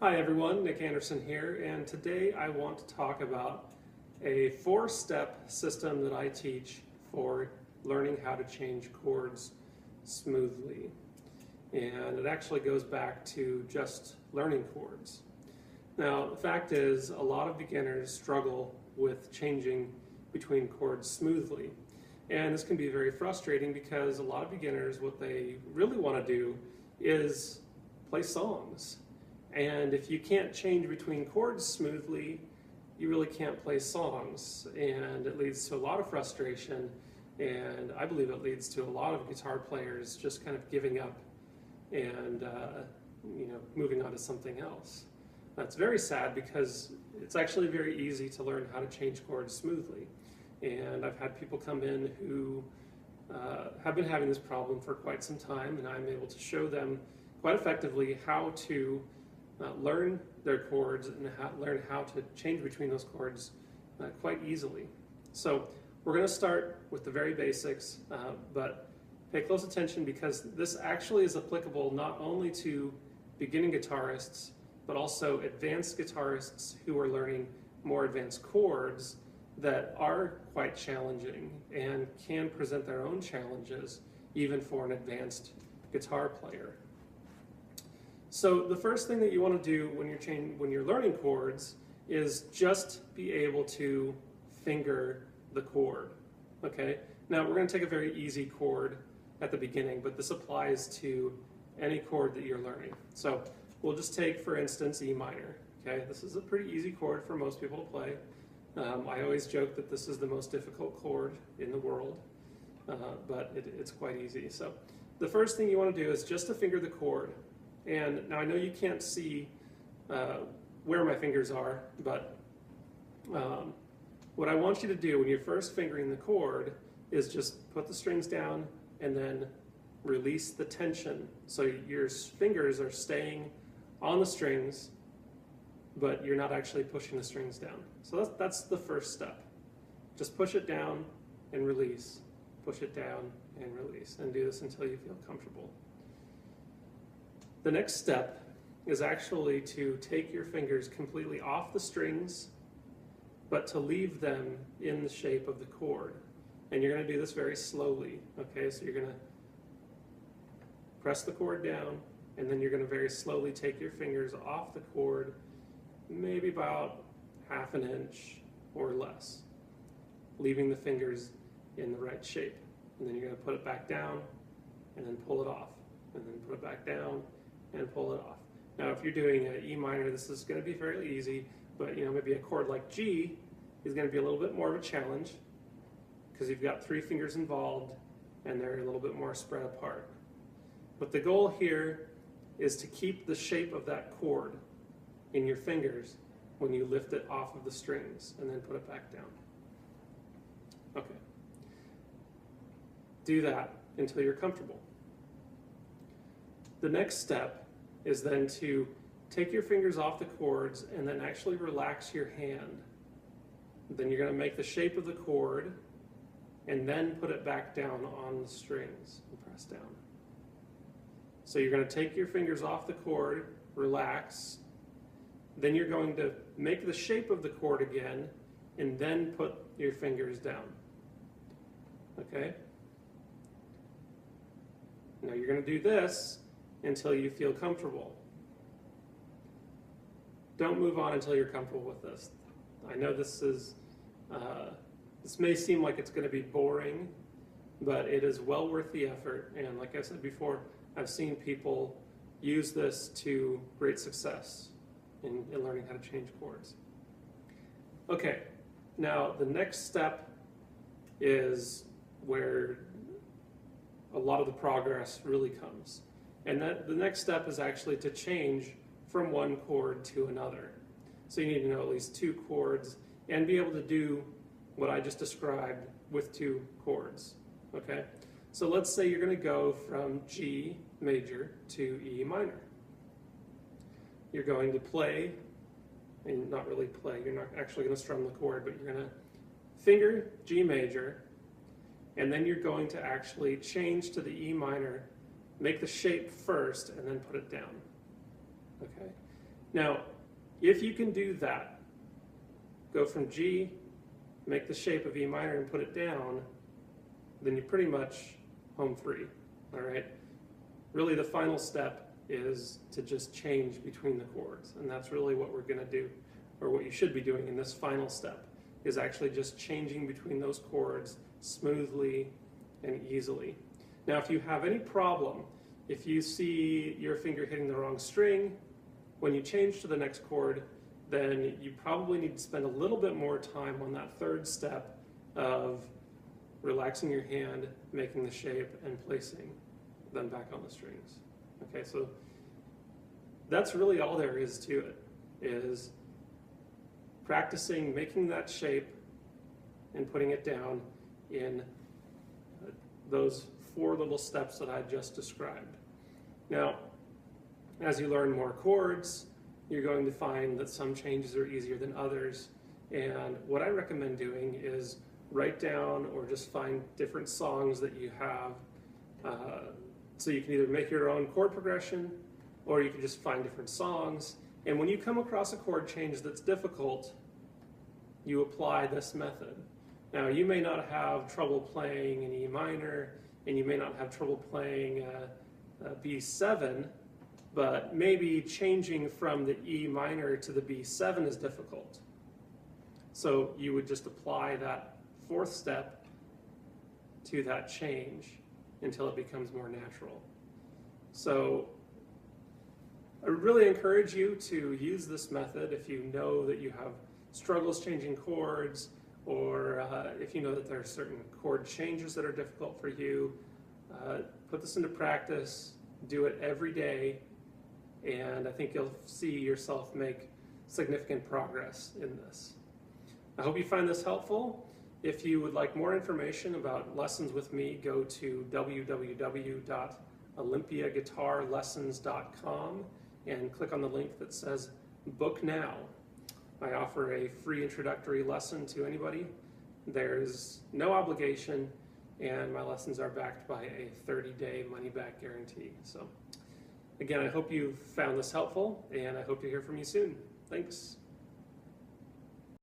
Hi everyone, Nick Anderson here, and today I want to talk about a four-step system that I teach for learning how to change chords smoothly. And it actually goes back to just learning chords. Now, the fact is, a lot of beginners struggle with changing between chords smoothly. And this can be very frustrating because a lot of beginners, what they really want to do is play songs. And if you can't change between chords smoothly, you really can't play songs. And it leads to a lot of frustration, and I believe it leads to a lot of guitar players just kind of giving up and moving on to something else. That's very sad because it's actually very easy to learn how to change chords smoothly. And I've had people come in who have been having this problem for quite some time, and I'm able to show them quite effectively how to learn their chords and learn how to change between those chords quite easily. So we're going to start with the very basics, but pay close attention because this actually is applicable not only to beginning guitarists, but also advanced guitarists who are learning more advanced chords that are quite challenging and can present their own challenges even for an advanced guitar player. So the first thing that you want to do when you're learning chords is just be able to finger the chord. Okay? Now we're going to take a very easy chord at the beginning, but this applies to any chord that you're learning. So we'll just take, for instance, E minor. Okay? This is a pretty easy chord for most people to play. I always joke that this is the most difficult chord in the world, but it's quite easy. So the first thing you want to do is just to finger the chord. And now I know you can't see where my fingers are, but what I want you to do when you're first fingering the chord is just put the strings down and then release the tension. So your fingers are staying on the strings, but you're not actually pushing the strings down. So that's the first step. Just push it down and release, push it down and release, and do this until you feel comfortable. The next step is actually to take your fingers completely off the strings, but to leave them in the shape of the chord. And you're going to do this very slowly, okay? So you're going to press the chord down, and then you're going to very slowly take your fingers off the chord, maybe about half an inch or less, leaving the fingers in the right shape. And then you're going to put it back down, and then pull it off, and then put it back down, and pull it off. Now if you're doing an E minor, this is going to be fairly easy, but maybe a chord like G is going to be a little bit more of a challenge because you've got three fingers involved and they're a little bit more spread apart. But the goal here is to keep the shape of that chord in your fingers when you lift it off of the strings and then put it back down. Okay. Do that until you're comfortable. The next step is then to take your fingers off the chords and then actually relax your hand. Then you're going to make the shape of the chord and then put it back down on the strings and press down. So you're going to take your fingers off the chord, relax, then you're going to make the shape of the chord again and then put your fingers down. Okay? Now you're going to do this until you feel comfortable. Don't move on until you're comfortable with this. I know this may seem like it's going to be boring, but it is well worth the effort. And like I said before, I've seen people use this to great success in learning how to change chords. Okay, now the next step is where a lot of the progress really comes. And the next step is actually to change from one chord to another. So you need to know at least two chords and be able to do what I just described with two chords, okay? So let's say you're going to go from G major to E minor. You're going to play, and not really play, you're not actually going to strum the chord, but you're going to finger G major, and then you're going to actually change to the E minor, make the shape first, and then put it down. Okay? Now, if you can do that, go from G, make the shape of E minor and put it down, then you're pretty much home free, all right? Really the final step is to just change between the chords, and that's really what we're gonna do, or what you should be doing in this final step, is actually just changing between those chords smoothly and easily. Now, if you have any problem, if you see your finger hitting the wrong string, when you change to the next chord, then you probably need to spend a little bit more time on that third step of relaxing your hand, making the shape, and placing them back on the strings. Okay, so that's really all there is to it, is practicing making that shape and putting it down in those 4 little steps that I just described. Now, as you learn more chords, you're going to find that some changes are easier than others, and what I recommend doing is write down or just find different songs that you have, so you can either make your own chord progression or you can just find different songs, and when you come across a chord change that's difficult, you apply this method. Now, you may not have trouble playing an E minor, and you may not have trouble playing a B7, but maybe changing from the E minor to the B7 is difficult. So you would just apply that 4th step to that change until it becomes more natural. So I really encourage you to use this method if you know that you have struggles changing chords, or if you know that there are certain chord changes that are difficult for you. Put this into practice, do it every day, and I think you'll see yourself make significant progress in this. I hope you find this helpful. If you would like more information about lessons with me, go to www.olympiaguitarlessons.com and click on the link that says Book Now. I offer a free introductory lesson to anybody. There's no obligation, and my lessons are backed by a 30-day money-back guarantee. So again, I hope you found this helpful, and I hope to hear from you soon. Thanks.